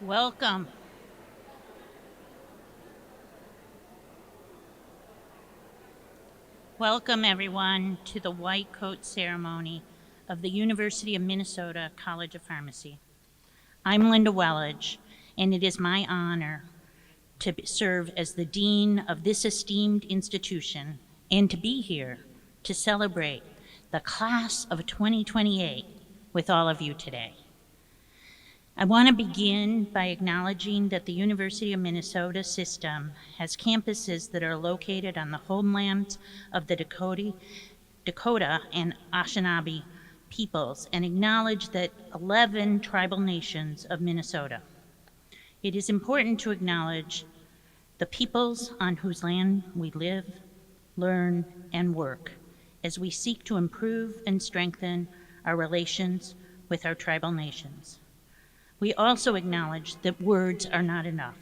Welcome. Welcome, everyone, to the white coat ceremony of the University of Minnesota College of Pharmacy. I'm Linda Wellage, and it is my honor to serve as the dean of this esteemed institution and to be here to celebrate the class of 2028 with all of you today. I want to begin by acknowledging that the University of Minnesota system has campuses that are located on the homelands of the Dakota and Anishinaabe peoples, and acknowledge that 11 tribal nations of Minnesota. It is important to acknowledge the peoples on whose land we live, learn, and work as we seek to improve and strengthen our relations with our tribal nations. We also acknowledge that words are not enough.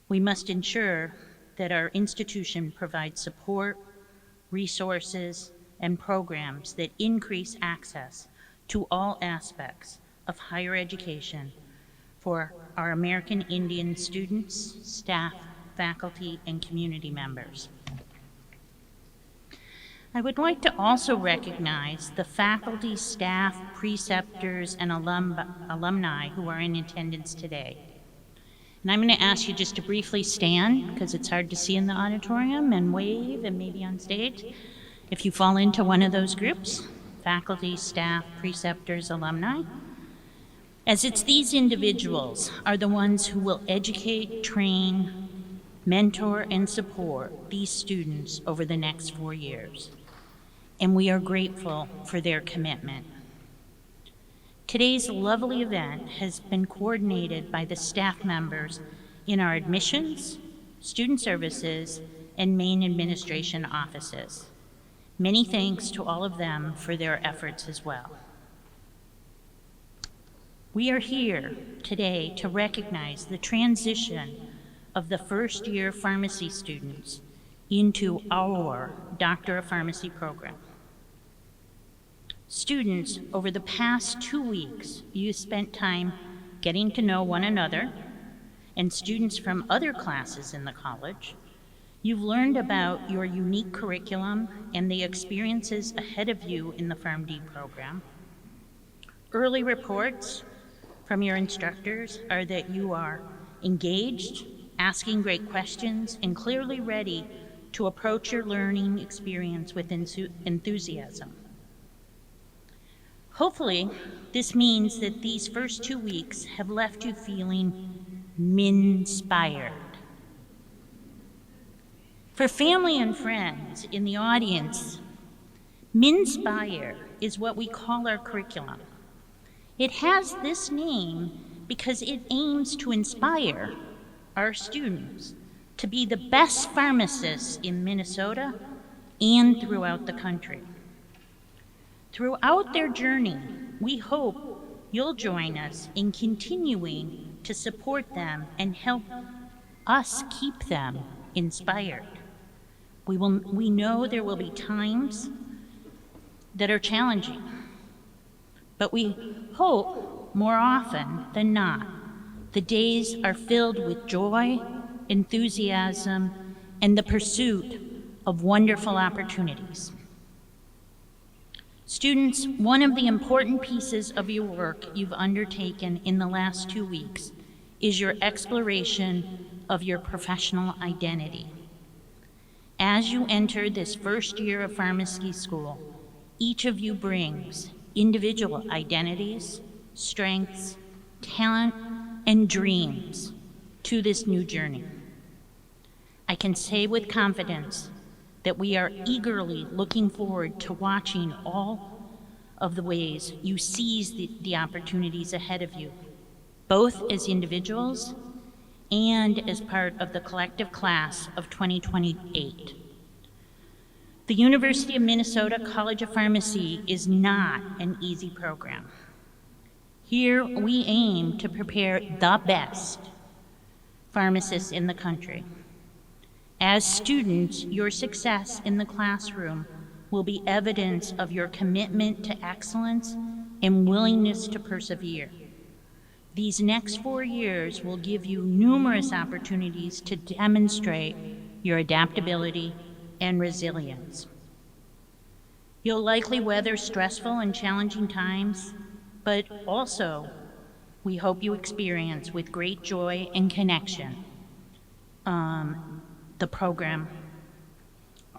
We must ensure that our institution provides support, resources, and programs that increase access to all aspects of higher education for our American Indian students, staff, faculty, and community members. I would like to also recognize the faculty, staff, preceptors, and alumni who are in attendance today. And I'm going to ask you just to briefly stand, because it's hard to see in the auditorium, and wave, and maybe on stage, if you fall into one of those groups, faculty, staff, preceptors, alumni, as it's these individuals are the ones who will educate, train, mentor, and support these students over the next 4 years. And we are grateful for their commitment. Today's lovely event has been coordinated by the staff members in our admissions, student services, and main administration offices. Many thanks to all of them for their efforts as well. We are here today to recognize the transition of the first-year pharmacy students into our Doctor of Pharmacy program. Students, over the past 2 weeks, you spent time getting to know one another, and students from other classes in the college. You've learned about your unique curriculum and the experiences ahead of you in the PharmD program. Early reports from your instructors are that you are engaged, asking great questions, and clearly ready to approach your learning experience with enthusiasm. Hopefully, this means that these first 2 weeks have left you feeling min-spired. For family and friends in the audience, Minspire is what we call our curriculum. It has this name because it aims to inspire our students to be the best pharmacists in Minnesota and throughout the country. Throughout their journey, we hope you'll join us in continuing to support them and help us keep them inspired. We know there will be times that are challenging, but we hope more often than not, the days are filled with joy, enthusiasm, and the pursuit of wonderful opportunities. Students, one of the important pieces of your work you've undertaken in the last 2 weeks is your exploration of your professional identity. As you enter this first year of pharmacy school, each of you brings individual identities, strengths, talent, and dreams to this new journey. I can say with confidence that we are eagerly looking forward to watching all of the ways you seize the opportunities ahead of you, both as individuals and as part of the collective class of 2028. The University of Minnesota College of Pharmacy is not an easy program. Here we aim to prepare the best pharmacists in the country. As students, your success in the classroom will be evidence of your commitment to excellence and willingness to persevere. These next 4 years will give you numerous opportunities to demonstrate your adaptability and resilience. You'll likely weather stressful and challenging times, but also we hope you experience with great joy and connection the program.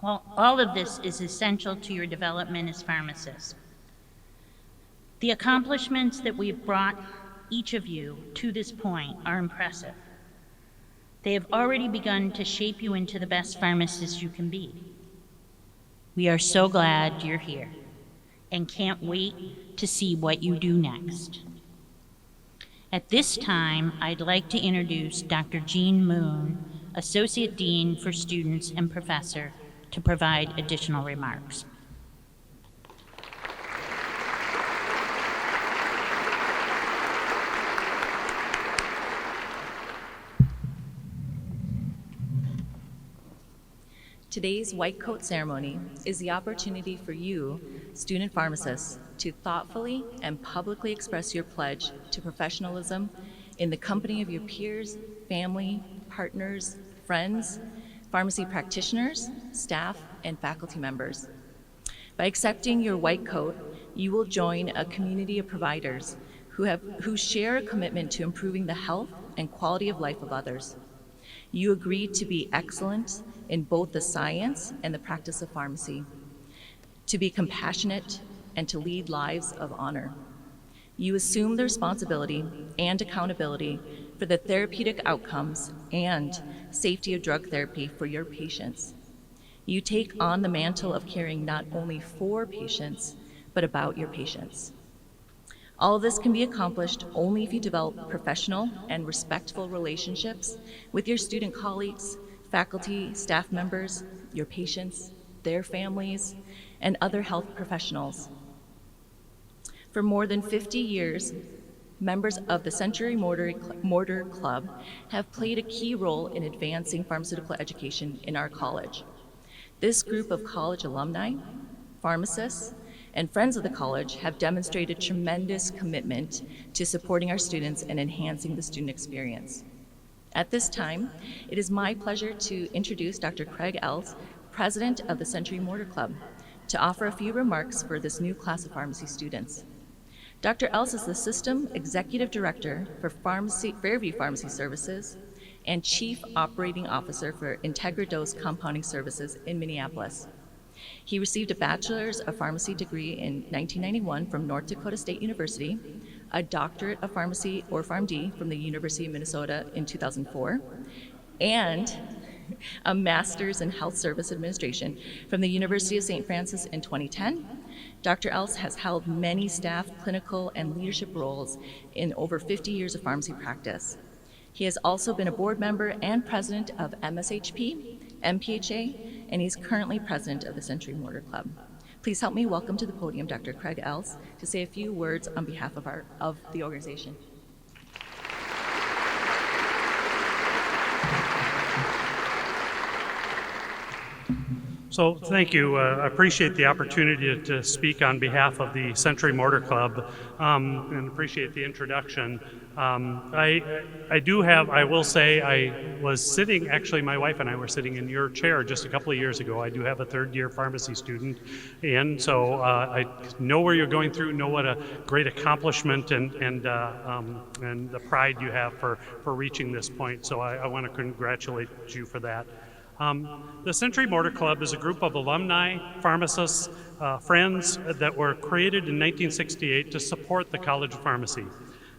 Well, all of this is essential to your development as pharmacists. The accomplishments that we've brought each of you to this point are impressive. They have already begun to shape you into the best pharmacist you can be. We are so glad you're here and can't wait to see what you do next. At this time, I'd like to introduce Dr. Jean Moon, Associate Dean for Students and Professor, to provide additional remarks. Today's White Coat Ceremony is the opportunity for you, student pharmacists, to thoughtfully and publicly express your pledge to professionalism in the company of your peers, family, partners, friends, pharmacy practitioners, staff, and faculty members. By accepting your white coat, you will join a community of providers who share a commitment to improving the health and quality of life of others. You agree to be excellent in both the science and the practice of pharmacy, to be compassionate, and to lead lives of honor. You assume the responsibility and accountability for the therapeutic outcomes and safety of drug therapy for your patients. You take on the mantle of caring not only for patients, but about your patients. All of this can be accomplished only if you develop professional and respectful relationships with your student colleagues, faculty, staff members, your patients, their families, and other health professionals. For more than 50 years, members of the Century Mortar Club have played a key role in advancing pharmaceutical education in our college. This group of college alumni, pharmacists, and friends of the college have demonstrated tremendous commitment to supporting our students and enhancing the student experience. At this time, it is my pleasure to introduce Dr. Craig Ells, President of the Century Mortar Club, to offer a few remarks for this new class of pharmacy students. Dr. Ells is the System Executive Director for Fairview Pharmacy Services and Chief Operating Officer for Integra Dose Compounding Services in Minneapolis. He received a Bachelor's of Pharmacy degree in 1991 from North Dakota State University, a Doctorate of Pharmacy, or PharmD, from the University of Minnesota in 2004, and a Master's in Health Service Administration from the University of St. Francis in 2010. Dr. Ells has held many staff, clinical, and leadership roles in over 50 years of pharmacy practice. He has also been a board member and president of MSHP, MPHA, and he's currently president of the Century Mortar Club. Please help me welcome to the podium Dr. Craig Ells to say a few words on behalf of the organization. So thank you. I appreciate the opportunity to speak on behalf of the Century Mortar Club and appreciate the introduction. I will say I was sitting, actually my wife and I were sitting in your chair just a couple of years ago. I do have a third-year pharmacy student, and so I know where you're going through, know what a great accomplishment and the pride you have for reaching this point. So I want to congratulate you for that. The Century Mortar Club is a group of alumni, pharmacists, friends that were created in 1968 to support the College of Pharmacy,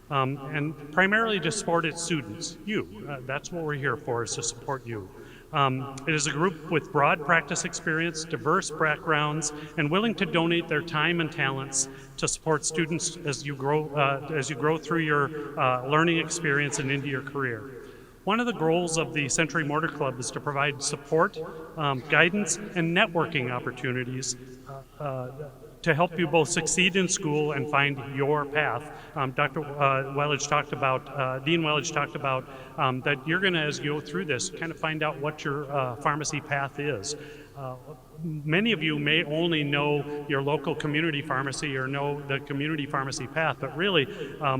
and primarily to support its students, you. That's what we're here for, is to support you. It is a group with broad practice experience, diverse backgrounds, and willing to donate their time and talents to support students as you grow through your learning experience and into your career. One of the goals of the Century Mortar Club is to provide support, guidance, and networking opportunities to help you both succeed in school and find your path. Dr. Wellage talked about, Dean Wellage talked about that you're going to, as you go through this, kind of find out what your pharmacy path is. Many of you may only know your local community pharmacy or know the community pharmacy path, but really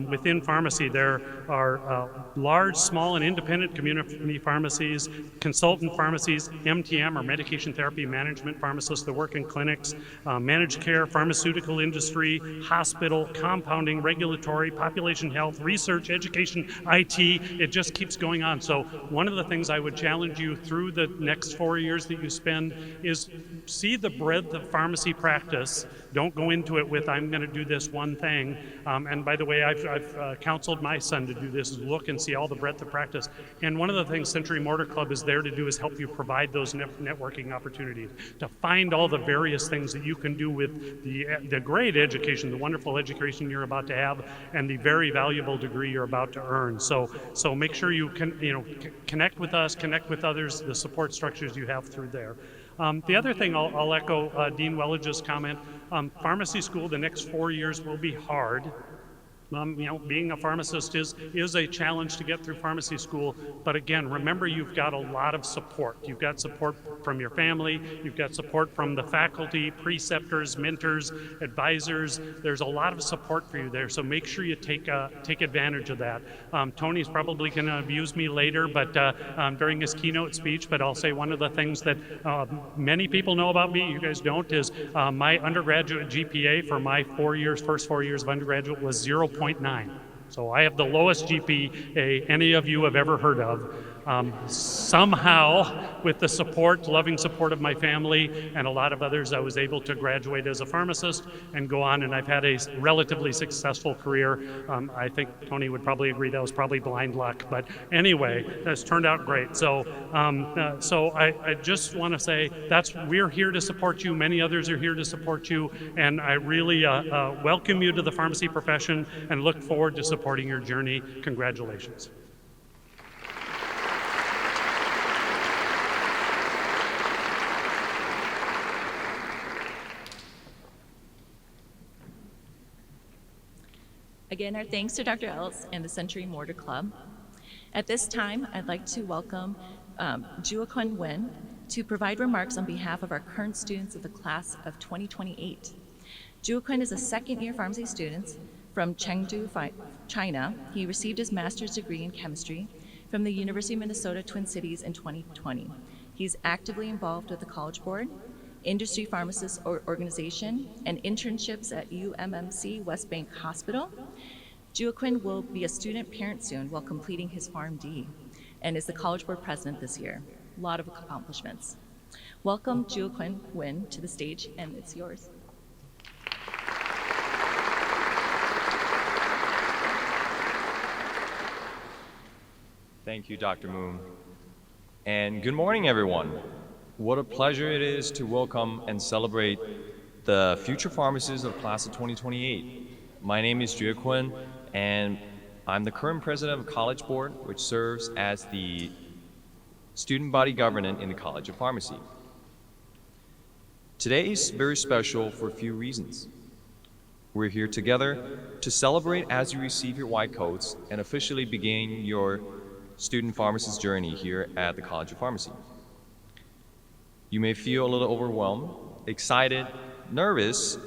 within pharmacy there are large, small, and independent community pharmacies, consultant pharmacies, MTM or medication therapy management pharmacists that work in clinics, managed care, pharmaceutical industry, hospital, compounding, regulatory, population health, research, education, IT. It just keeps going on. So one of the things I would challenge you through the next 4 years that you spend is see the breadth of pharmacy practice. Don't go into it with, I'm going to do this one thing. And by the way, I've counseled my son to do this, is look and see all the breadth of practice. And one of the things Century Mortar Club is there to do is help you provide those networking opportunities, to find all the various things that you can do with the great education, the wonderful education you're about to have, and the very valuable degree you're about to earn. So make sure you can, connect with us, connect with others, the support structures you have through there. The other thing I'll echo Dean Welledge's comment, pharmacy school the next 4 years will be hard. Being a pharmacist is a challenge to get through pharmacy school, but again, remember you've got a lot of support. You've got support from your family, you've got support from the faculty, preceptors, mentors, advisors. There's a lot of support for you there, so make sure you take advantage of that. Tony's probably going to abuse me later, but during his keynote speech, but I'll say one of the things that many people know about me, you guys don't, is my undergraduate GPA for my first 4 years of undergraduate was 0.9. So I have the lowest GPA any of you have ever heard of. Somehow, with the support, loving support of my family and a lot of others, I was able to graduate as a pharmacist and go on, and I've had a relatively successful career. I think Tony would probably agree that was probably blind luck, but anyway, that's turned out great. So I just want to say we're here to support you. Many others are here to support you, and I really welcome you to the pharmacy profession and look forward to supporting your journey. Congratulations. Again, our thanks to Dr. Ellis and the Century Mortar Club. At this time, I'd like to welcome Juakun Wen to provide remarks on behalf of our current students of the class of 2028. Juakun is a second-year pharmacy student from Chengdu, China. He received his master's degree in chemistry from the University of Minnesota Twin Cities in 2020. He's actively involved with the College Board, Industry Pharmacists Organization, and internships at UMMC West Bank Hospital. Juakun will be a student parent soon while completing his PharmD and is the College Board president this year. A lot of accomplishments. Welcome Juakun Wen to the stage, and it's yours. Thank you, Dr. Moon. And good morning, everyone. What a pleasure it is to welcome and celebrate the future pharmacists of class of 2028. My name is Juakun, and I'm the current president of the College Board, which serves as the student body governance in the College of Pharmacy. Today is very special for a few reasons. We're here together to celebrate as you receive your white coats and officially begin your student pharmacist journey here at the College of Pharmacy. You may feel a little overwhelmed, excited, nervous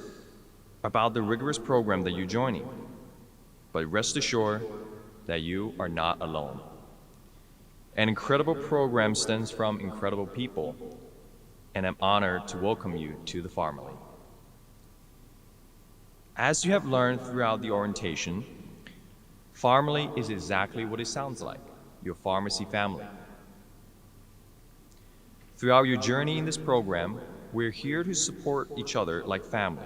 about the rigorous program that you're joining, but rest assured that you are not alone. An incredible program stems from incredible people, and I'm honored to welcome you to the family. As you have learned throughout the orientation, family is exactly what it sounds like, your pharmacy family. Throughout your journey in this program, we're here to support each other like family,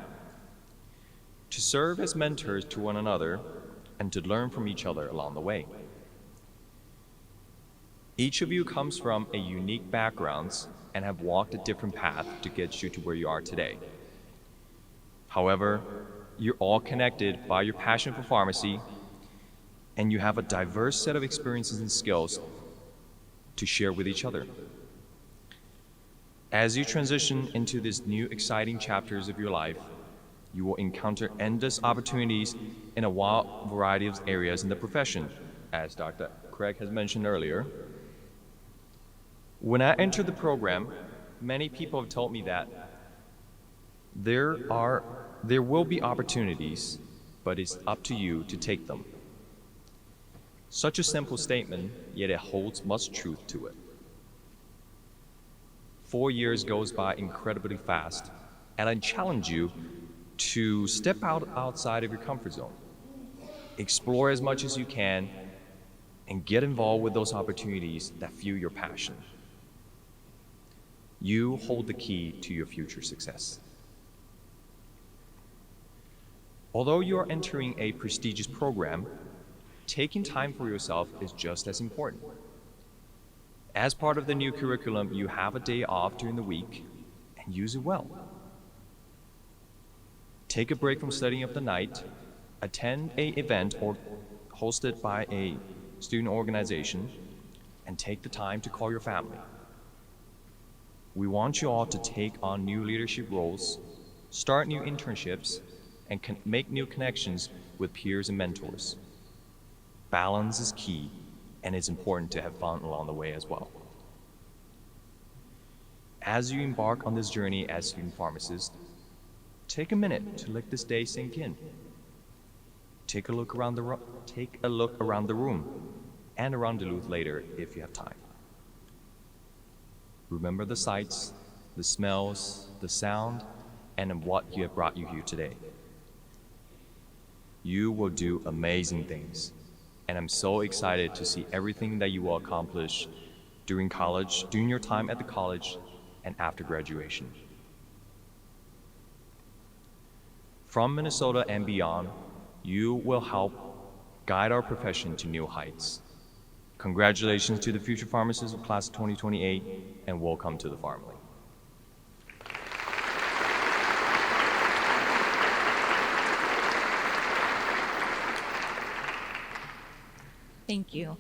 to serve as mentors to one another, and to learn from each other along the way. Each of you comes from a unique backgrounds and have walked a different path to get you to where you are today. However, you're all connected by your passion for pharmacy, and you have a diverse set of experiences and skills to share with each other. As you transition into these new exciting chapters of your life, you will encounter endless opportunities in a wide variety of areas in the profession, as Dr. Craig has mentioned earlier. When I entered the program, many people have told me that there will be opportunities, but it's up to you to take them. Such a simple statement, yet it holds much truth to it. 4 years goes by incredibly fast, and I challenge you to step outside of your comfort zone. Explore as much as you can, and get involved with those opportunities that fuel your passion. You hold the key to your future success. Although you are entering a prestigious program, taking time for yourself is just as important. As part of the new curriculum, you have a day off during the week, and use it well. Take a break from studying of the night, attend an event or hosted by a student organization, and take the time to call your family. We want you all to take on new leadership roles, start new internships, and make new connections with peers and mentors. Balance is key, and it's important to have fun along the way as well. As you embark on this journey as student pharmacists, take a minute to let this day sink in. Take a look around the room and around Duluth later if you have time. Remember the sights, the smells, the sound, and what you have brought you here today. You will do amazing things, and I'm so excited to see everything that you will accomplish during college, during your time at the college, and after graduation. From Minnesota and beyond, you will help guide our profession to new heights. Congratulations to the future pharmacists of Class of 2028, and welcome to the family. Thank you.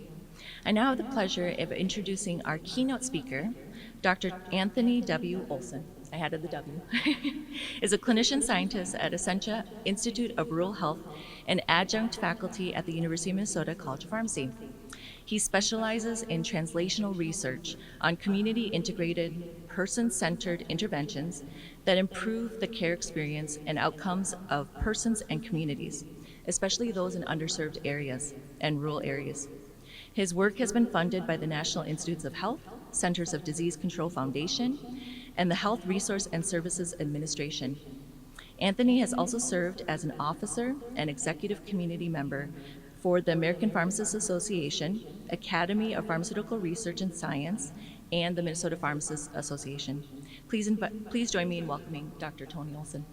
I now have the pleasure of introducing our keynote speaker, Dr. Anthony W. Olson. I added the W. Is a clinician scientist at Essentia Institute of Rural Health and adjunct faculty at the University of Minnesota College of Pharmacy. He specializes in translational research on community-integrated, person-centered interventions that improve the care experience and outcomes of persons and communities, especially those in underserved areas and rural areas. His work has been funded by the National Institutes of Health, Centers of Disease Control Foundation, and the Health Resource and Services Administration. Anthony has also served as an officer and executive community member for the American Pharmacists Association, Academy of Pharmaceutical Research and Science, and the Minnesota Pharmacists Association. Please join me in welcoming Dr. Tony Olson.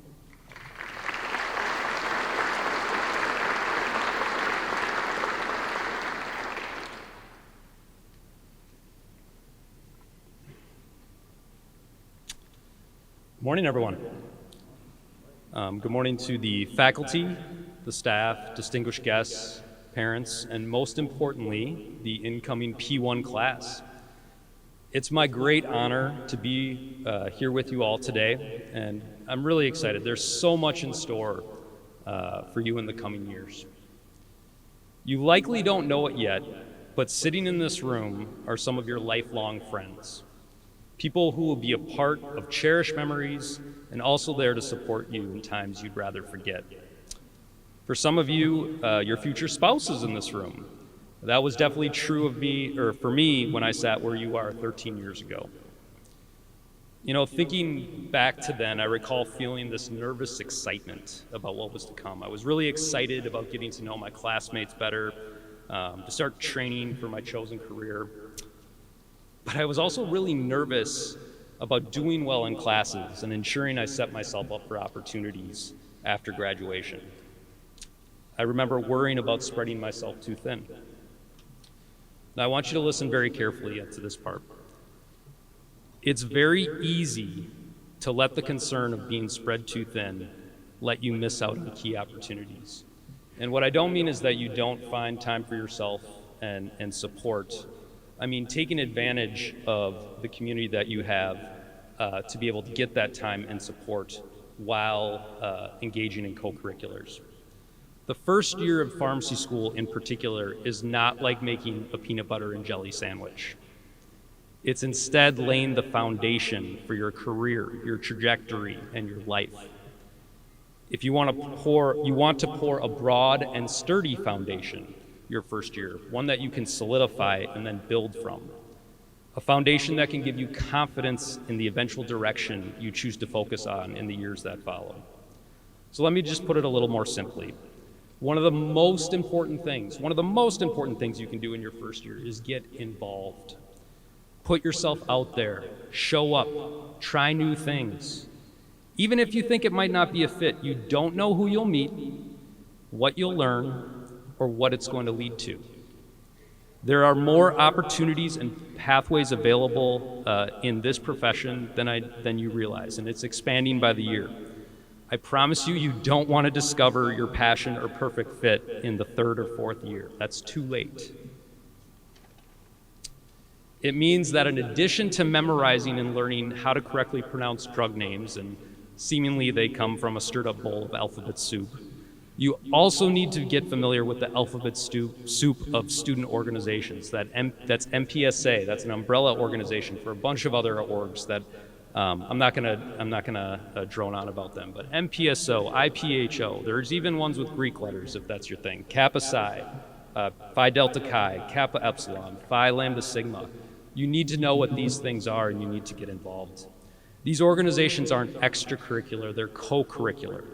Morning, everyone. Good morning to the faculty, the staff, distinguished guests, parents, and most importantly, the incoming P1 class. It's my great honor to be here with you all today, and I'm really excited. There's so much in store for you in the coming years. You likely don't know it yet, but sitting in this room are some of your lifelong friends. People who will be a part of cherished memories and also there to support you in times you'd rather forget. For some of you, your future spouse is in this room. That was definitely true of me, or for me, when I sat where you are 13 years ago. You know, thinking back to then, I recall feeling this nervous excitement about what was to come. I was really excited about getting to know my classmates better, to start training for my chosen career. But I was also really nervous about doing well in classes and ensuring I set myself up for opportunities after graduation. I remember worrying about spreading myself too thin. Now I want you to listen very carefully to this part. It's very easy to let the concern of being spread too thin let you miss out on key opportunities. And what I don't mean is that you don't find time for yourself and support. I mean, taking advantage of the community that you have to be able to get that time and support while engaging in co-curriculars. The first year of pharmacy school in particular is not like making a peanut butter and jelly sandwich. It's instead laying the foundation for your career, your trajectory, and your life. If you want to pour a broad and sturdy foundation your first year, one that you can solidify and then build from. A foundation that can give you confidence in the eventual direction you choose to focus on in the years that follow. So let me just put it a little more simply. One of the most important things you can do in your first year is get involved. Put yourself out there, show up, try new things. Even if you think it might not be a fit, you don't know who you'll meet, what you'll learn, or what it's going to lead to. There are more opportunities and pathways available in this profession than you realize, and it's expanding by the year. I promise you, you don't want to discover your passion or perfect fit in the third or fourth year. That's too late. It means that in addition to memorizing and learning how to correctly pronounce drug names, and seemingly they come from a stirred up bowl of alphabet soup, you also need to get familiar with the alphabet soup of student organizations. That's MPSA. That's an umbrella organization for a bunch of other orgs that I'm not gonna drone on about them. But MPSO, IPHO. There's even ones with Greek letters if that's your thing. Kappa Psi, Phi Delta Chi, Kappa Epsilon, Phi Lambda Sigma. You need to know what these things are, and you need to get involved. These organizations aren't extracurricular; they're co-curricular,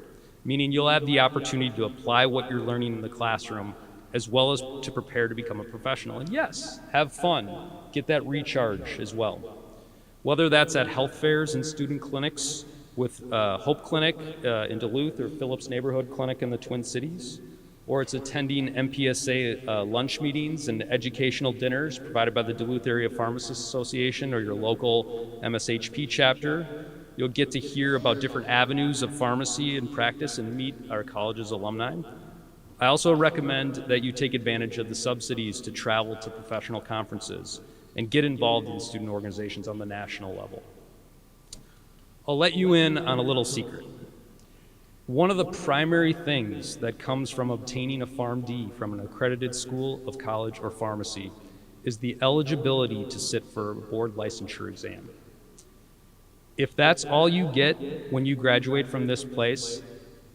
meaning you'll have the opportunity to apply what you're learning in the classroom as well as to prepare to become a professional. And yes, have fun, get that recharge as well. Whether that's at health fairs and student clinics with Hope Clinic in Duluth or Phillips Neighborhood Clinic in the Twin Cities, or it's attending MPSA lunch meetings and educational dinners provided by the Duluth Area Pharmacists Association or your local MSHP chapter, you'll get to hear about different avenues of pharmacy and practice and meet our college's alumni. I also recommend that you take advantage of the subsidies to travel to professional conferences and get involved in student organizations on the national level. I'll let you in on a little secret. One of the primary things that comes from obtaining a PharmD from an accredited school of college or pharmacy is the eligibility to sit for a board licensure exam. If that's all you get when you graduate from this place,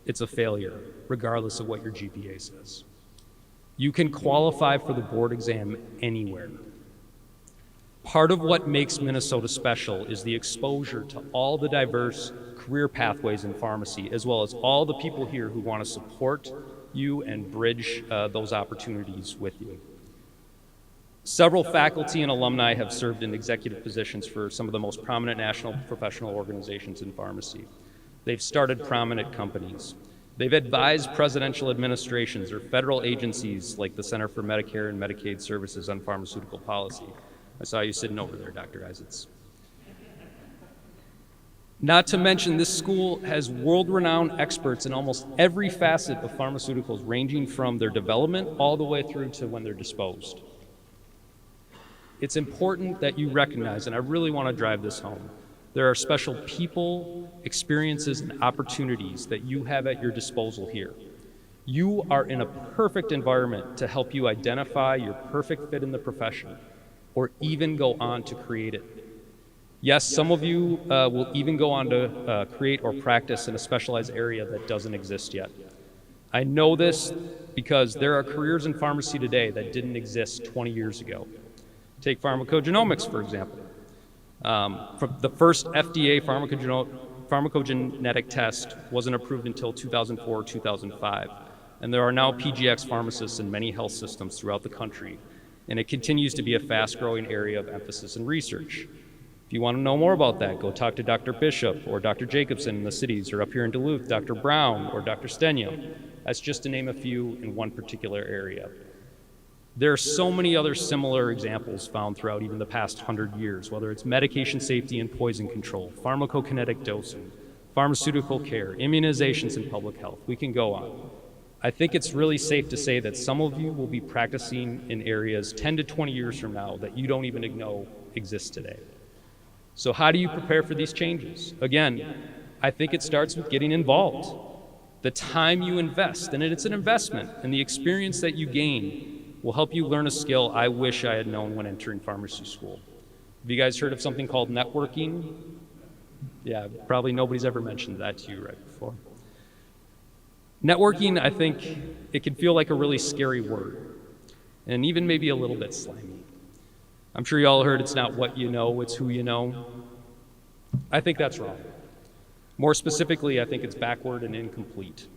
it's a failure, regardless of what your GPA says. You can qualify for the board exam anywhere. Part of what makes Minnesota special is the exposure to all the diverse career pathways in pharmacy, as well as all the people here who want to support you and bridge those opportunities with you. Several faculty and alumni have served in executive positions for some of the most prominent national professional organizations in pharmacy. They've started prominent companies. They've advised presidential administrations or federal agencies like the Center for Medicare and Medicaid Services on pharmaceutical policy. I saw you sitting over there, Dr. Isaacs. Not to mention, this school has world-renowned experts in almost every facet of pharmaceuticals, ranging from their development all the way through to when they're disposed. It's important that you recognize, and I really want to drive this home, there are special people, experiences, and opportunities that you have at your disposal here. You are in a perfect environment to help you identify your perfect fit in the profession, or even go on to create it. Yes, some of you will even go on to create or practice in a specialized area that doesn't exist yet. I know this because there are careers in pharmacy today that didn't exist 20 years ago. Take pharmacogenomics, for example. The first FDA pharmacogenetic test wasn't approved until 2004 or 2005, and there are now PGX pharmacists in many health systems throughout the country, and it continues to be a fast-growing area of emphasis and research. If you want to know more about that, go talk to Dr. Bishop or Dr. Jacobson in the cities, or up here in Duluth, Dr. Brown or Dr. Stenyam. That's just to name a few in one particular area. There are so many other similar examples found throughout even the past 100 years, whether it's medication safety and poison control, pharmacokinetic dosing, pharmaceutical care, immunizations, and public health. We can go on. I think it's really safe to say that some of you will be practicing in areas 10 to 20 years from now that you don't even know exist today. So how do you prepare for these changes? Again, I think it starts with getting involved. The time you invest, and it's an investment, and the experience that you gain will help you learn a skill I wish I had known when entering pharmacy school. Have you guys heard of something called networking? Yeah, probably nobody's ever mentioned that to you right before. Networking, I think it can feel like a really scary word, and even maybe a little bit slimy. I'm sure you all heard it's not what you know, it's who you know. I think that's wrong. More specifically, I think it's backward and incomplete.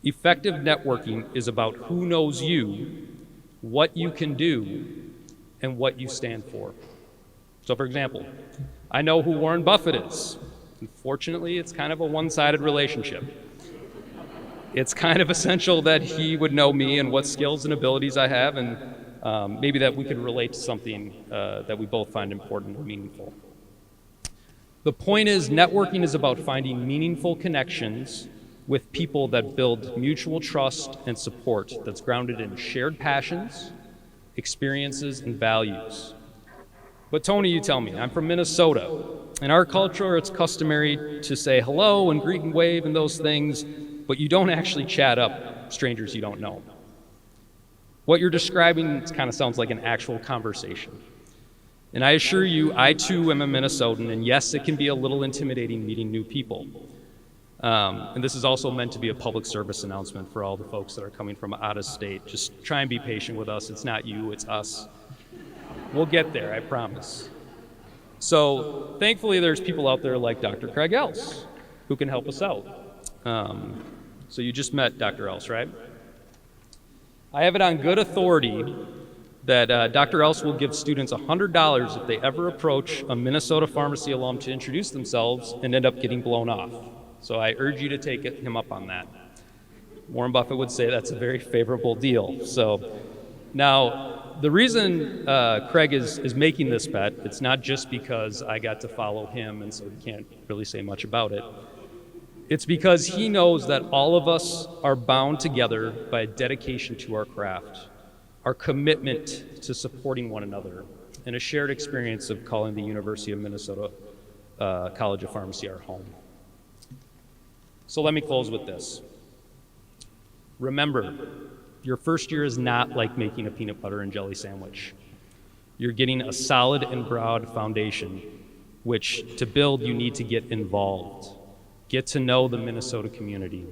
Effective networking is about who knows you, what you can do, and what you stand for. So for example, I know who Warren Buffett is. Unfortunately, it's kind of a one-sided relationship. It's kind of essential that he would know me and what skills and abilities I have, and maybe that we could relate to something that we both find important or meaningful. The point is, networking is about finding meaningful connections with people that build mutual trust and support that's grounded in shared passions, experiences, and values. But Tony, you tell me, I'm from Minnesota. In our culture, it's customary to say hello and greet and wave and those things, but you don't actually chat up strangers you don't know. What you're describing kind of sounds like an actual conversation. And I assure you, I too am a Minnesotan, and yes, it can be a little intimidating meeting new people. And this is also meant to be a public service announcement for all the folks that are coming from out of state. Just try and be patient with us. It's not you, it's us. We'll get there, I promise. So thankfully, there's people out there like Dr. Craig Else who can help us out. So you just met Dr. Else, right? I have it on good authority that Dr. Else will give students $100 if they ever approach a Minnesota pharmacy alum to introduce themselves and end up getting blown off. So I urge you to take him up on that. Warren Buffett would say that's a very favorable deal. So now, the reason Craig is making this bet, it's not just because I got to follow him and so he can't really say much about it. It's because he knows that all of us are bound together by a dedication to our craft, our commitment to supporting one another, and a shared experience of calling the University of Minnesota College of Pharmacy our home. So let me close with this. Remember, your first year is not like making a peanut butter and jelly sandwich. You're getting a solid and broad foundation, which to build you need to get involved. Get to know the Minnesota community.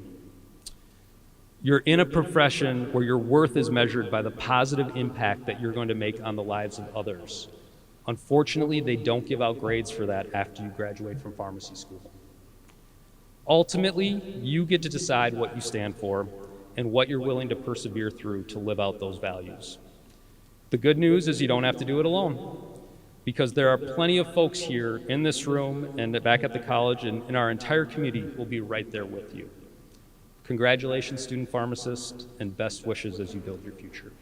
You're in a profession where your worth is measured by the positive impact that you're going to make on the lives of others. Unfortunately, they don't give out grades for that after you graduate from pharmacy school. Ultimately, you get to decide what you stand for and what you're willing to persevere through to live out those values. The good news is you don't have to do it alone, because there are plenty of folks here in this room and back at the college, and in our entire community will be right there with you. Congratulations, student pharmacists, and best wishes as you build your future.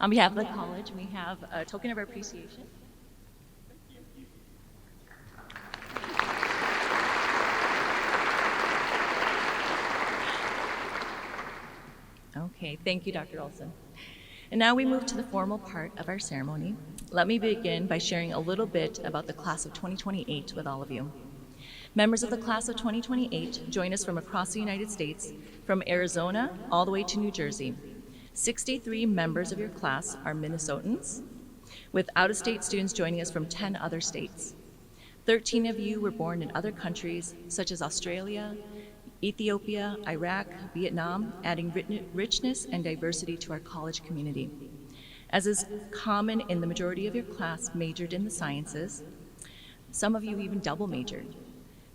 On behalf of the college, we have a token of our appreciation. Okay, thank you, Dr. Olson. And now we move to the formal part of our ceremony. Let me begin by sharing a little bit about the class of 2028 with all of you. Members of the class of 2028 join us from across the United States, from Arizona all the way to New Jersey. 63 members of your class are Minnesotans, with out-of-state students joining us from 10 other states. 13 of you were born in other countries, such as Australia, Ethiopia, Iraq, Vietnam, adding richness and diversity to our college community. As is common in the majority of your class, majored in the sciences. Some of you even double majored.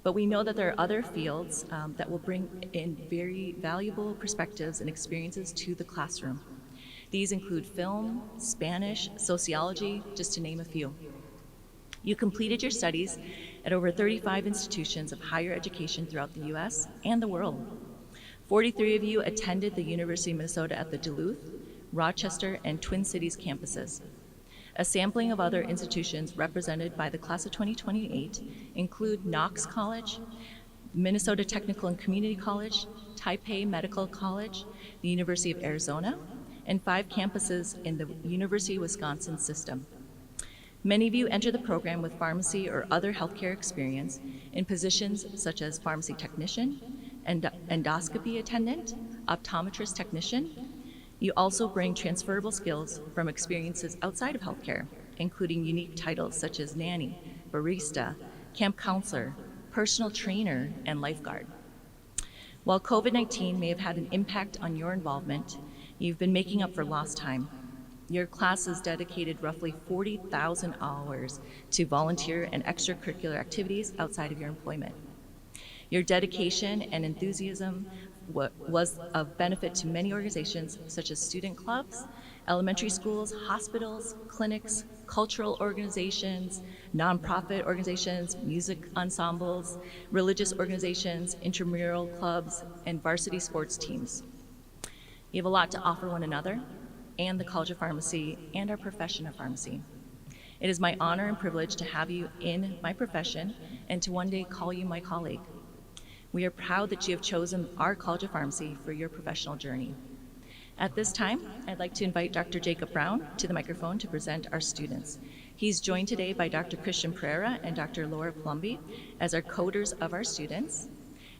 But we know that there are other fields that will bring in very valuable perspectives and experiences to the classroom. These include film, Spanish, sociology, just to name a few. You completed your studies at over 35 institutions of higher education throughout the US and the world. 43 of you attended the University of Minnesota at the Duluth, Rochester, and Twin Cities campuses. A sampling of other institutions represented by the class of 2028 include Knox College, Minnesota Technical and Community College, Taipei Medical College, the University of Arizona, and 5 campuses in the University of Wisconsin system. Many of you enter the program with pharmacy or other healthcare experience in positions such as pharmacy technician, endoscopy attendant, optometrist technician. You also bring transferable skills from experiences outside of healthcare, including unique titles such as nanny, barista, camp counselor, personal trainer, and lifeguard. While COVID-19 may have had an impact on your involvement, you've been making up for lost time. Your classes dedicated roughly 40,000 hours to volunteer and extracurricular activities outside of your employment. Your dedication and enthusiasm was of benefit to many organizations such as student clubs, elementary schools, hospitals, clinics, cultural organizations, nonprofit organizations, music ensembles, religious organizations, intramural clubs, and varsity sports teams. You have a lot to offer one another and the College of Pharmacy and our profession of pharmacy. It is my honor and privilege to have you in my profession and to one day call you my colleague. We are proud that you have chosen our College of Pharmacy for your professional journey. At this time, I'd like to invite Dr. Jacob Brown to the microphone to present our students. He's joined today by Dr. Christian Pereira and Dr. Laura Plumby as our coders of our students,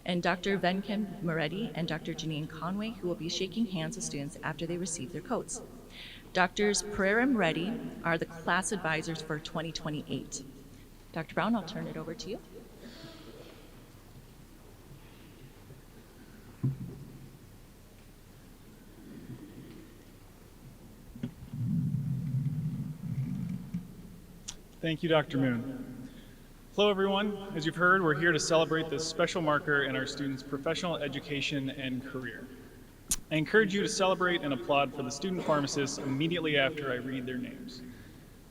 and Dr. Venkim Moretti and Dr. Janine Conway, who will be shaking hands with students after they receive their codes. Doctors Pereira and Moretti are the class advisors for 2028. Dr. Brown, I'll turn it over to you. Thank you, Dr. Moon. Hello, everyone. As you've heard, we're here to celebrate this special marker in our students' professional education and career. I encourage you to celebrate and applaud for the student pharmacists immediately after I read their names.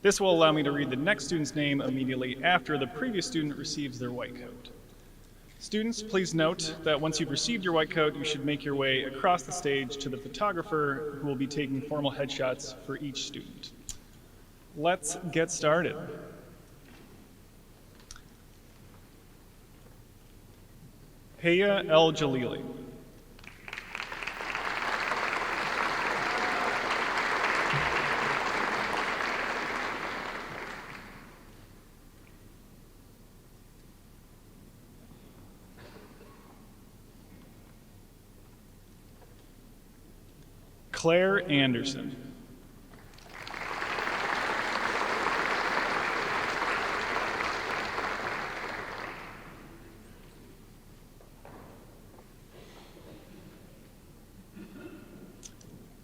This will allow me to read the next student's name immediately after the previous student receives their white coat. Students, please note that once you've received your white coat, you should make your way across the stage to the photographer who will be taking formal headshots for each student. Let's get started. Haya El Jalili. Claire Anderson.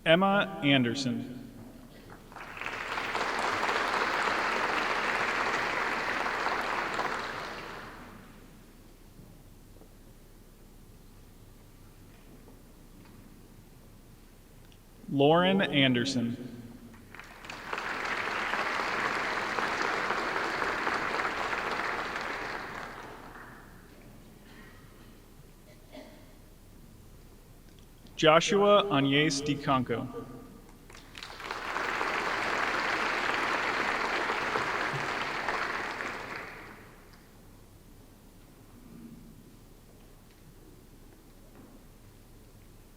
Emma Anderson. Lauren Anderson. Joshua Agnes DiConco.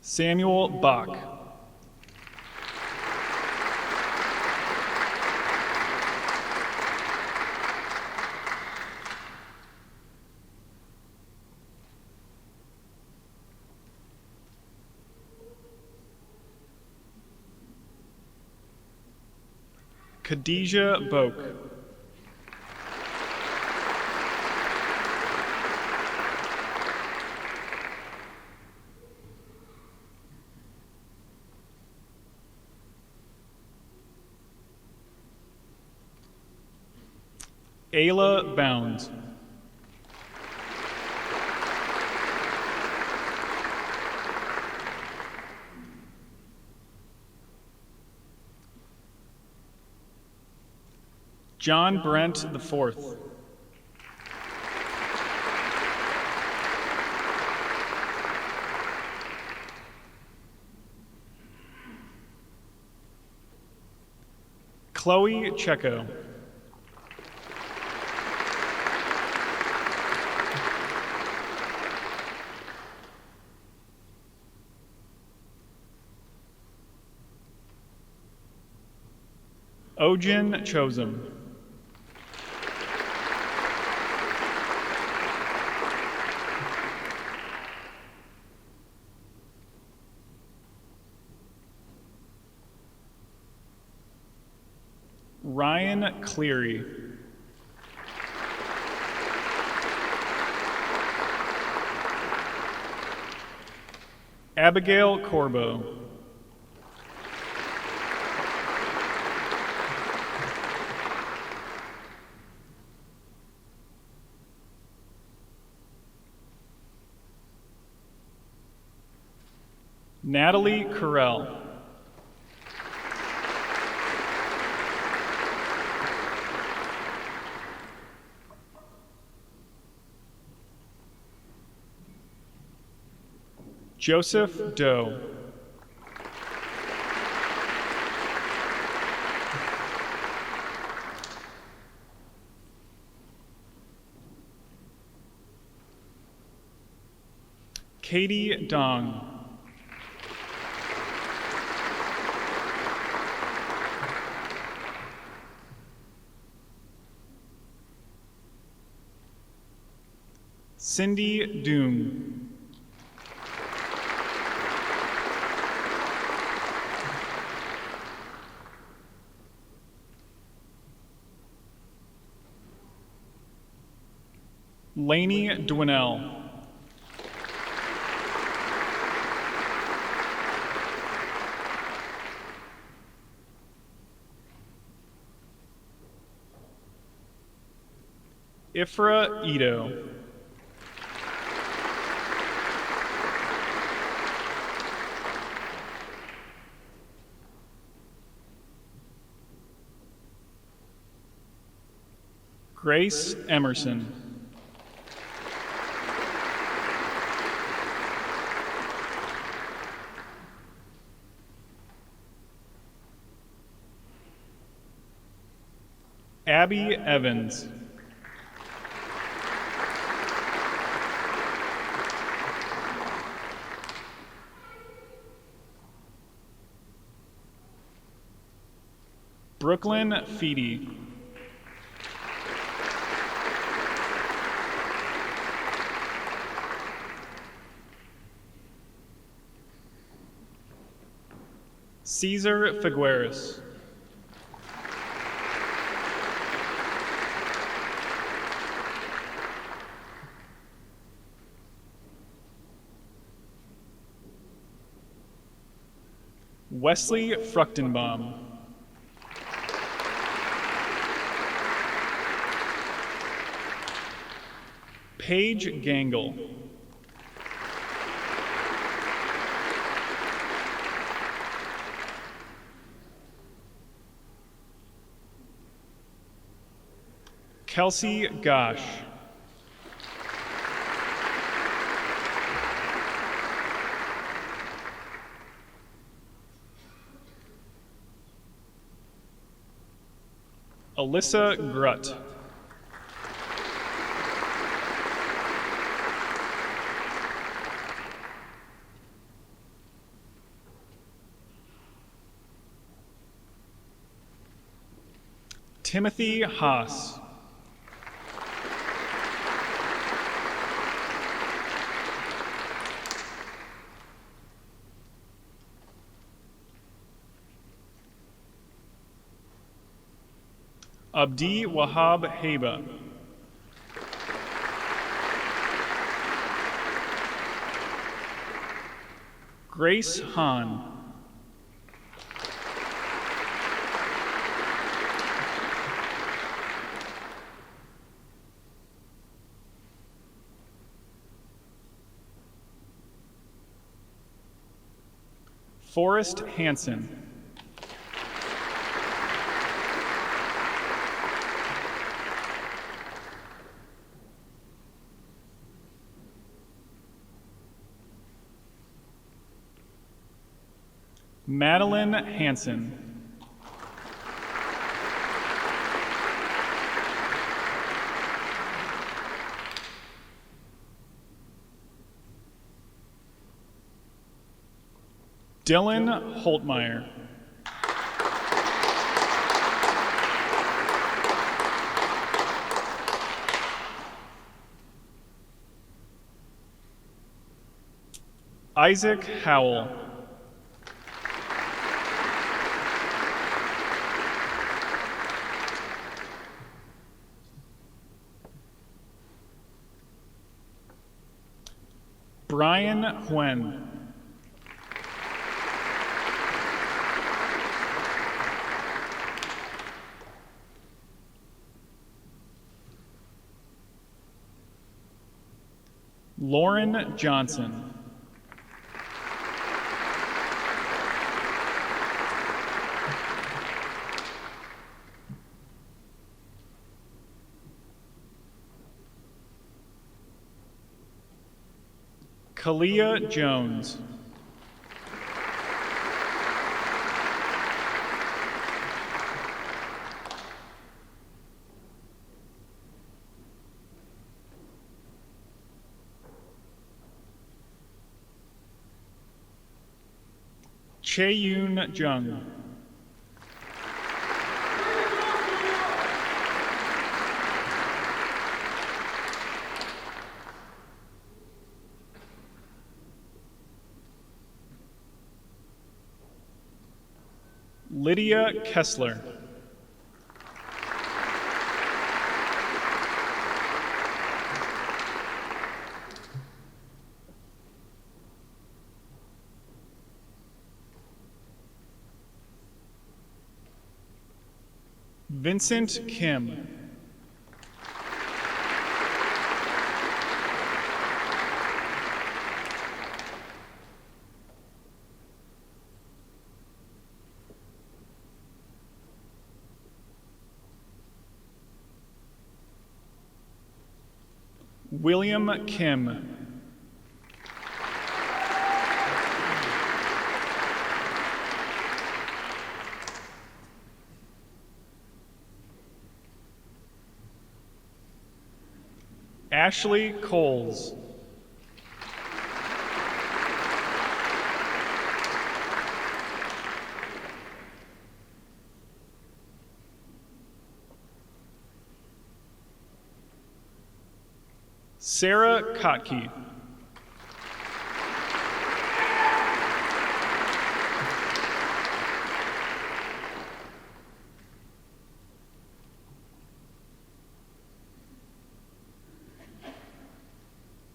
Samuel Bach. Khadijah Boak. Ayla Bounds. John Brent IV. Chloe Checo. Ojin Chosen. Ryan Cleary. Abigail Corbo. Natalie Carell. Joseph Doe. Katie Dong. Cindy Doom. Lainey Dwinell. Ifra Ito. Grace Emerson. Abby Evans. Brooklyn Feedy. Cesar Figueres. Wesley Fruchtenbaum. Paige Gangle. Kelsey Gosh. Alyssa Grutt. Timothy Haas. Abdi Wahab Heba. Grace Hahn. Forrest Hansen. Madeline Hansen. Dylan Holtmeyer. Isaac Howell. Brian Huen. Lauren Johnson. Kalia Jones. Chae-Yoon Jung. Lydia Kessler. Vincent Kim. William Kim. Ashley Coles. Sarah Kotke.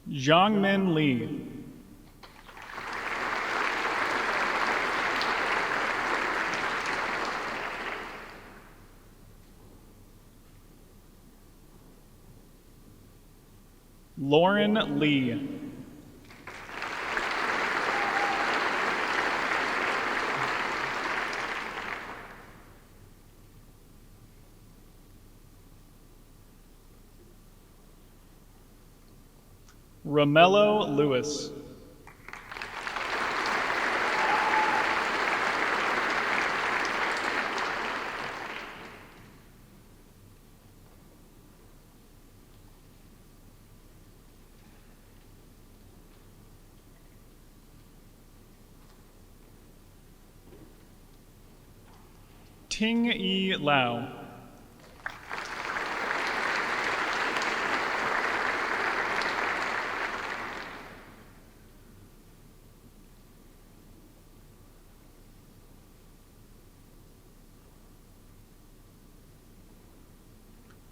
Zhangmin Li. Lauren Lee. Romello Lewis. Ting-Yi Lau.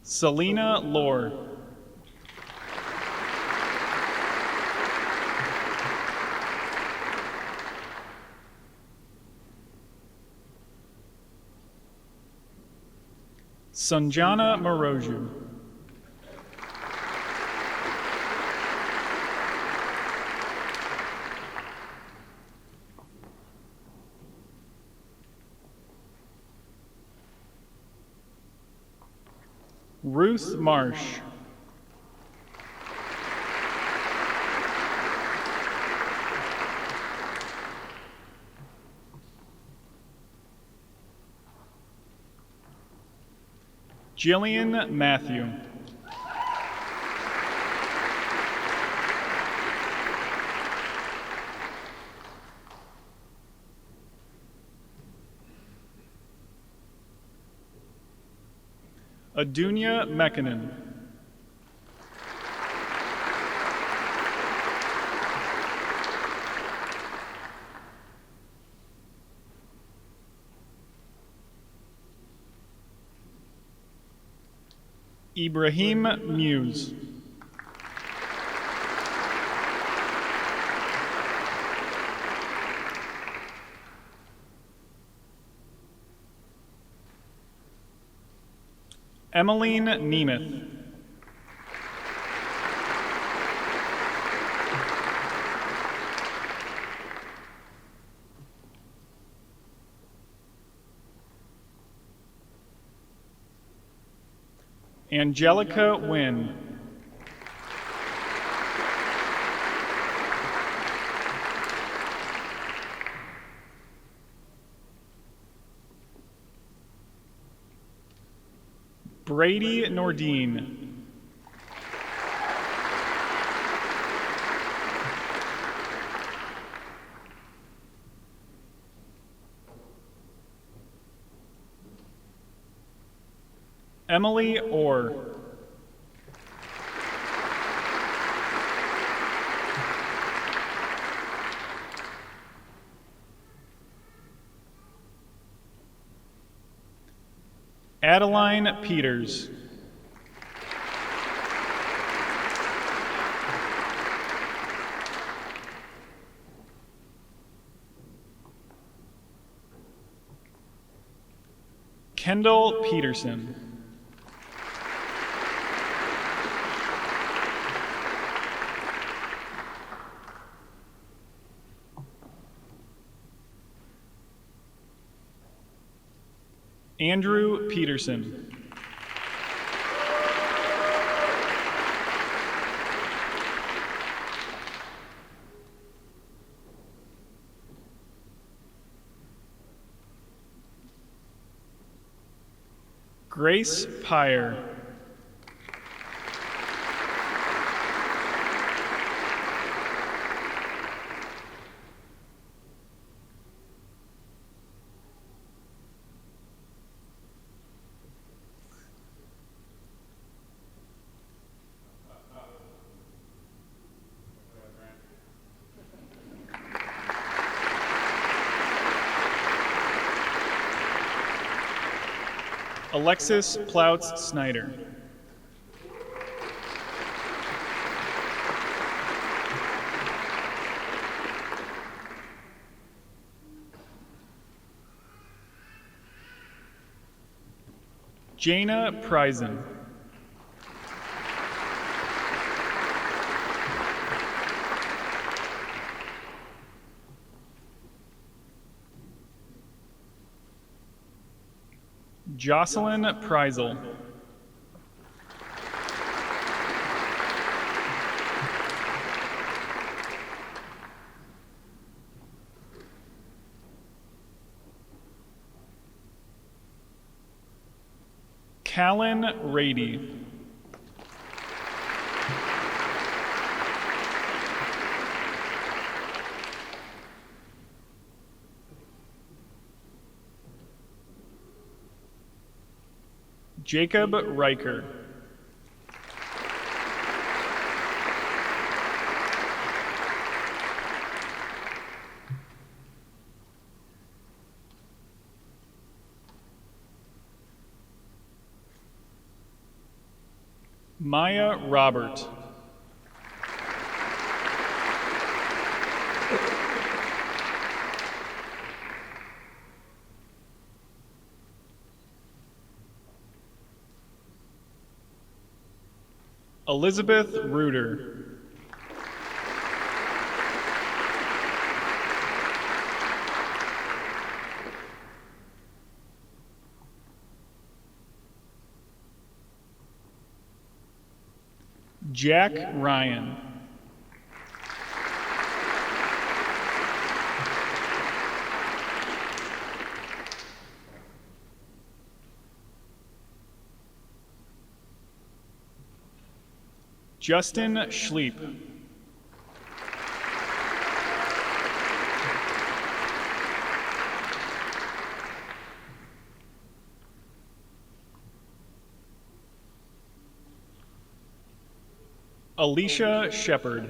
Selena Lohr. Sanjana Moroju. Ruth Marsh. Jillian Matthew. Adunya Mekanen. Ibrahim Muse. Emmeline Nemeth. Angelica Wynn. Brady Nordine. Emily Orr. Adeline Peters. Kendall Peterson. Andrew Peterson. Grace Pyre. Alexis Ploutz Snyder. Jana Prisen. Jocelyn Preisel. Callan Rady. Jacob Riker. Maya Robert. Elizabeth Reuter. Jack Ryan. Justin Schleep. Alicia Shepard.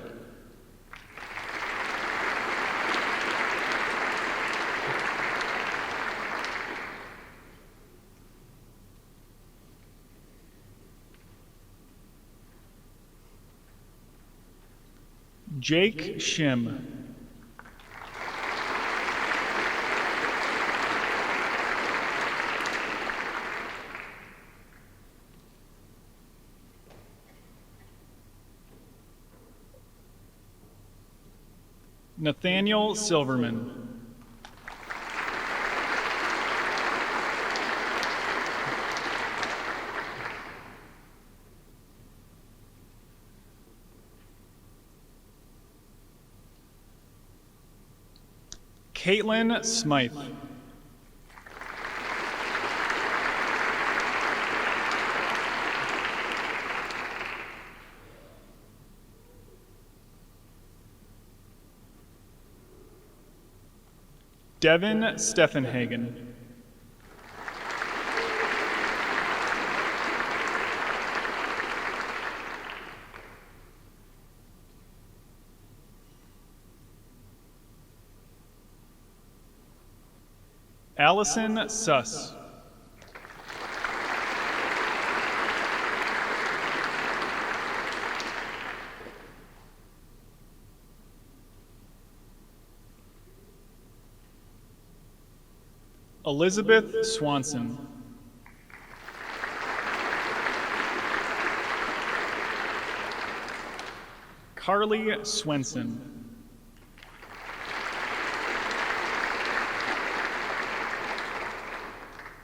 Jake Shim. Nathaniel Silverman. Caitlin Smythe. Devin Steffenhagen. Allison Suss. Elizabeth Swanson. Carly Swenson.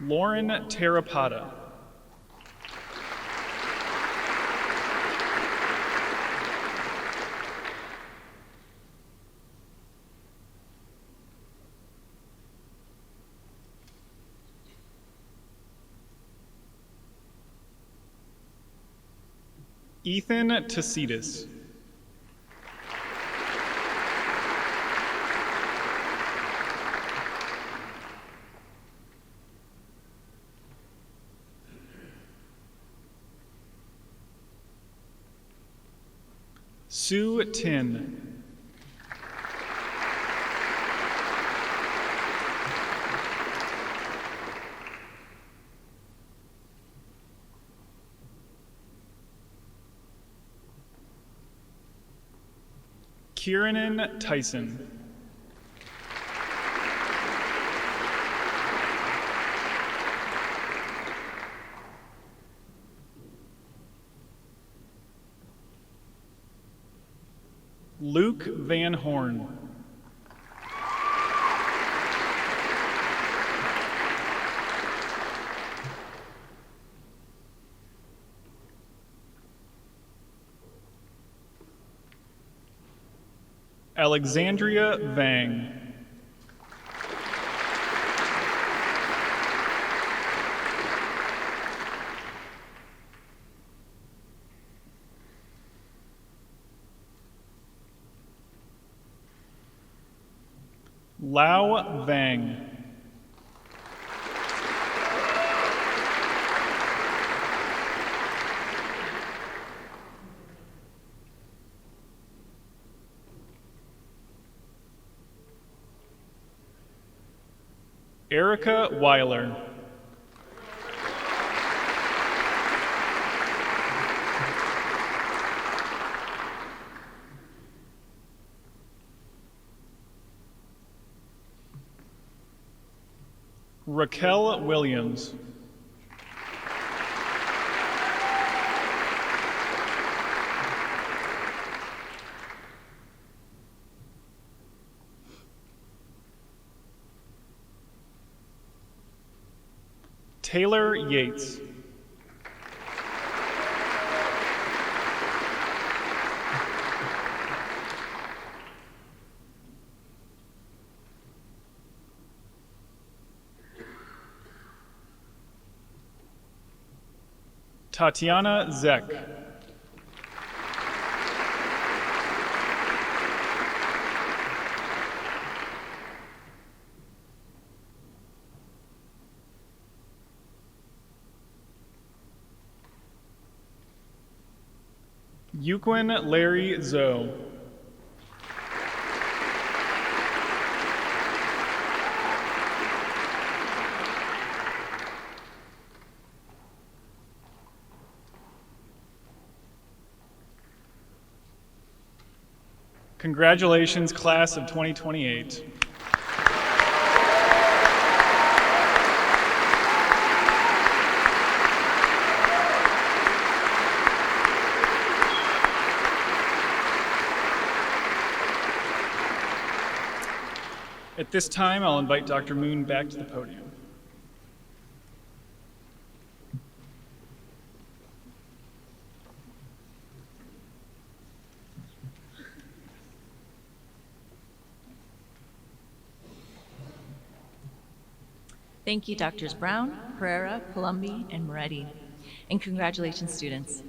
Lauren Terrapata. Ethan Tacitus. Sue Tin. Kieran Tyson. Luke Van Horn. Alexandria Vang. Lao Vang. Erica Weiler. Raquel Williams. Taylor Yates. Tatiana Zek. Yuquin Larry Zoe. Congratulations, class of 2028. At this time, I'll invite Dr. Moon back to the podium. Thank you, Drs. Brown, Pereira, Palumbi, and Moretti. And congratulations, students.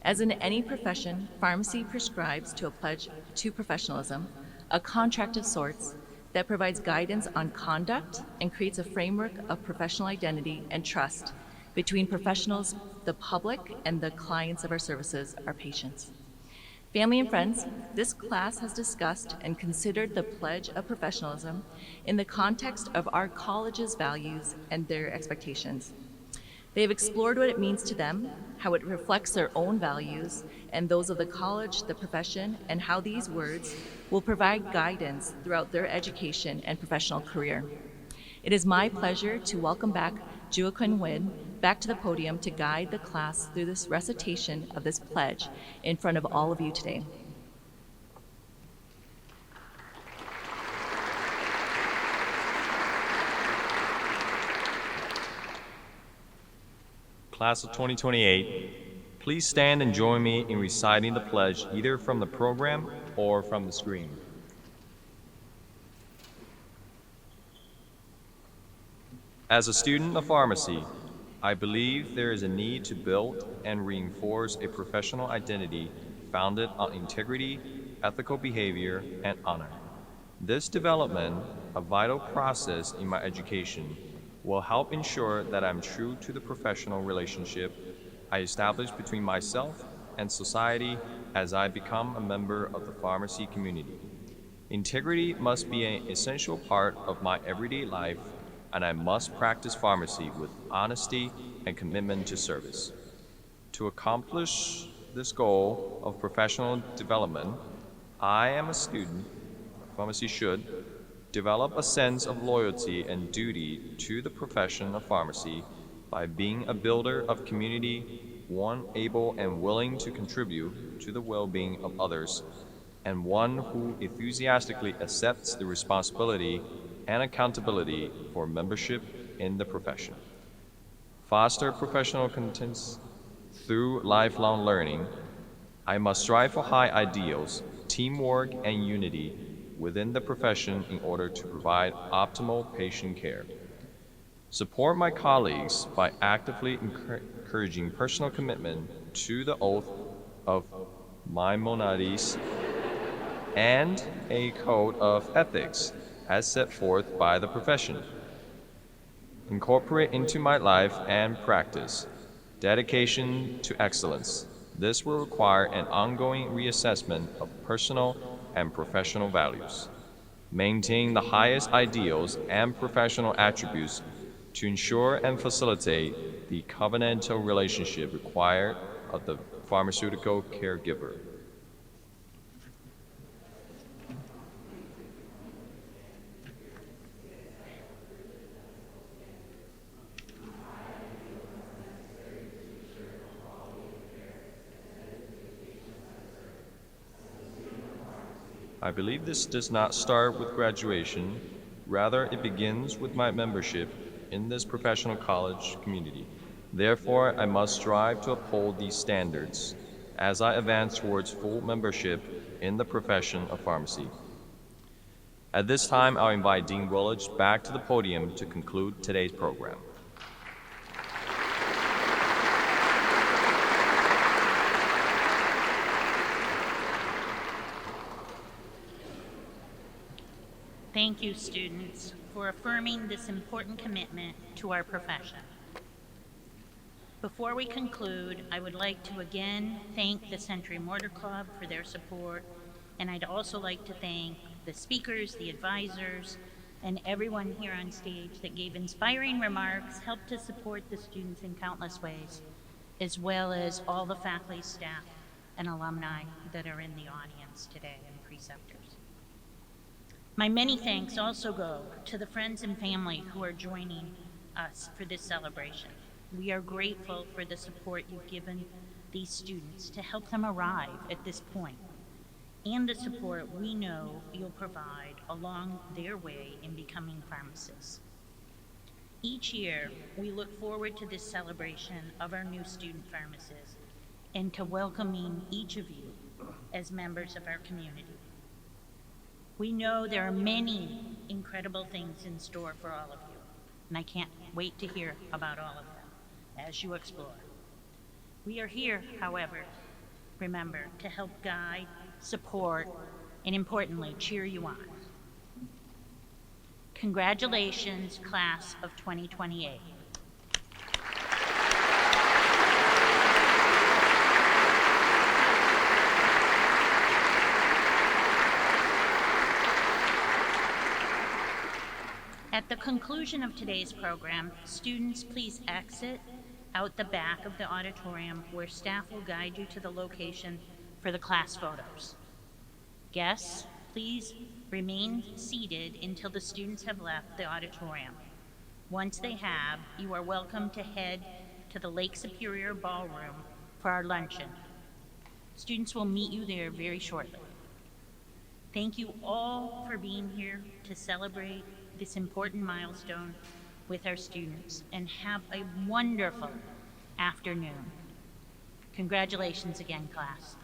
As in any profession, pharmacy prescribes to a pledge to professionalism, a contract of sorts that provides guidance on conduct and creates a framework of professional identity and trust between professionals, the public, and the clients of our services, our patients. Family and friends, this class has discussed and considered the pledge of professionalism in the context of our college's values and their expectations. They have explored what it means to them, how it reflects their own values and those of the college, the profession, and how these words will provide guidance throughout their education and professional career. It is my pleasure to welcome back Juaquin Wynn back to the podium to guide the class through this recitation of this pledge in front of all of you today. Class of 2028, please stand and join me in reciting the pledge either from the program or from the screen. As a student of pharmacy, I believe there is a need to build and reinforce a professional identity founded on integrity, ethical behavior, and honor. This development, a vital process in my education, will help ensure that I'm true to the professional relationship I establish between myself and society as I become a member of the pharmacy community. Integrity must be an essential part of my everyday life, and I must practice pharmacy with honesty and commitment to service. To accomplish this goal of professional development, I am a student, pharmacy should, develop a sense of loyalty and duty to the profession of pharmacy by being a builder of community, one able and willing to contribute to the well-being of others, and one who enthusiastically accepts the responsibility and accountability for membership in the profession. Foster professional competence through lifelong learning. I must strive for high ideals, teamwork, and unity within the profession in order to provide optimal patient care. Support my colleagues by actively encouraging personal commitment to the oath of Maimonides and a code of ethics as set forth by the profession. Incorporate into my life and practice dedication to excellence. This will require an ongoing reassessment of personal and professional values. Maintain the highest ideals and professional attributes to ensure and facilitate the covenantal relationship required of the pharmaceutical caregiver. I believe this does not start with graduation, rather it begins with my membership in this professional college community. Therefore, I must strive to uphold these standards as I advance towards full membership in the profession of pharmacy. At this time, I'll invite Dean Willage back to the podium to conclude today's program. Thank you, students, for affirming this important commitment to our profession. Before we conclude, I would like to again thank the Century Mortar Club for their support, and I'd also like to thank the speakers, the advisors, and everyone here on stage that gave inspiring remarks, helped to support the students in countless ways, as well as all the faculty, staff, and alumni that are in the audience today and preceptors. My many thanks also go to the friends and family who are joining us for this celebration. We are grateful for the support you've given these students to help them arrive at this point. and the support we know you'll provide along their way in becoming pharmacists. Each year, we look forward to this celebration of our new student pharmacists and to welcoming each of you as members of our community. We know there are many incredible things in store for all of you, and I can't wait to hear about all of them as you explore. We are here, however, remember, to help guide, support, and importantly, cheer you on. Congratulations, class of 2028. At the conclusion of today's program, students please exit out the back of the auditorium where staff will guide you to the location for the class photos. Guests, please remain seated until the students have left the auditorium. Once they have, you are welcome to head to the Lake Superior Ballroom for our luncheon. Students will meet you there very shortly. Thank you all for being here to celebrate this important milestone with our students, and have a wonderful afternoon. Congratulations again, class.